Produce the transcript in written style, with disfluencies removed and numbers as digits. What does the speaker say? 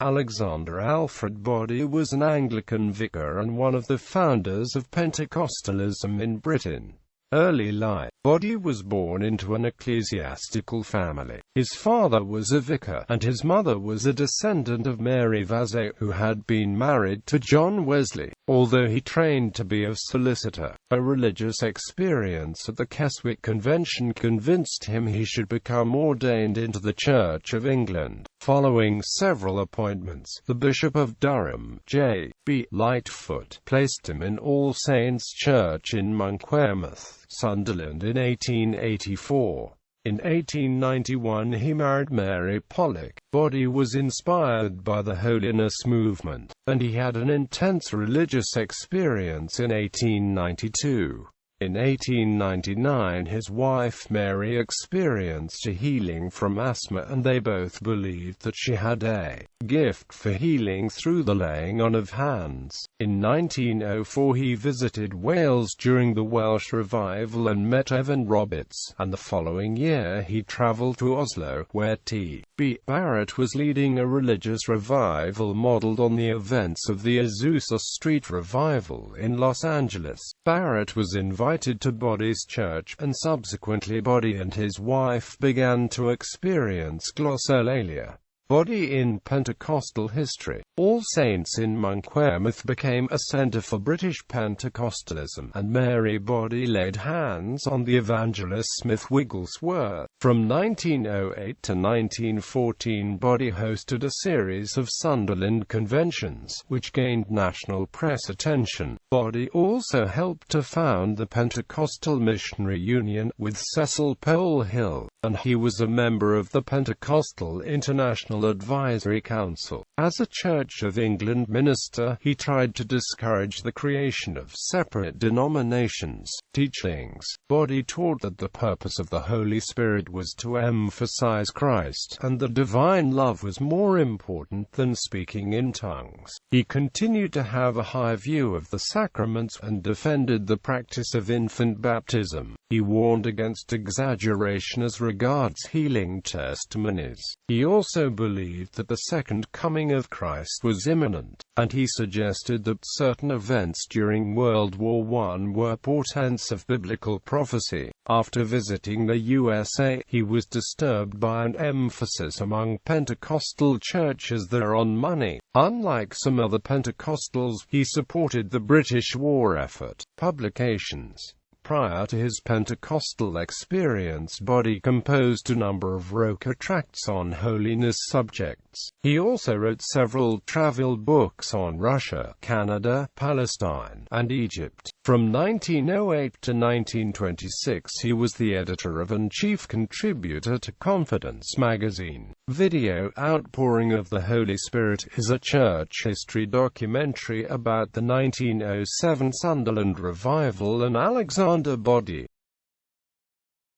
Alfred Boddy was an Anglican vicar and one of the founders of Pentecostalism in Britain. Early life. Boddy was born into an ecclesiastical family. His father was a vicar, and his mother was a descendant of Mary Vazay, who had been married to John Wesley. Although he trained to be a solicitor, a religious experience at the Keswick Convention convinced him he should become ordained into the Church of England. Following several appointments, the Bishop of Durham, J. B. Lightfoot, placed him in All Saints' Church in Monkwearmouth, Sunderland in 1884. In 1891 he married Mary Pollock. Boddy was inspired by the holiness movement, and he had an intense religious experience in 1892. In 1899 his wife Mary experienced a healing from asthma, and they both believed that she had a gift for healing through the laying on of hands. In 1904 he visited Wales during the Welsh Revival and met Evan Roberts, and the following year he travelled to Oslo, where T. B. Barrett was leading a religious revival modelled on the events of the Azusa Street Revival in Los Angeles. Barrett was invited to Boddy's church, and subsequently Boddy and his wife began to experience glossolalia. Boddy in Pentecostal history. All Saints in Monkwearmouth became a centre for British Pentecostalism, and Mary Boddy laid hands on the evangelist Smith Wigglesworth. From 1908 to 1914 Boddy hosted a series of Sunderland conventions, which gained national press attention. Boddy also helped to found the Pentecostal Missionary Union with Cecil Polehill, and he was a member of the Pentecostal International Advisory Council. As a Church of England minister, he tried to discourage the creation of separate denominations. Teachings. Boddy taught that the purpose of the Holy Spirit was to emphasize Christ, and that divine love was more important than speaking in tongues. He continued to have a high view of the sacraments, and defended the practice of infant baptism. He warned against exaggeration as regards healing testimonies. He also believed that the second coming of Christ was imminent, and he suggested that certain events during World War I were portents of biblical prophecy. After visiting the USA, he was disturbed by an emphasis among Pentecostal churches there on money. Unlike some other Pentecostals, he supported the British war effort. Publications. Prior to his Pentecostal experience, Boddy composed a number of roca tracts on holiness subjects. He also wrote several travel books on Russia, Canada, Palestine, and Egypt. From 1908 to 1926 he was the editor of and chief contributor to Confidence magazine. Video Outpouring of the Holy Spirit is a church history documentary about the 1907 Sunderland Revival and Alexander Boddy.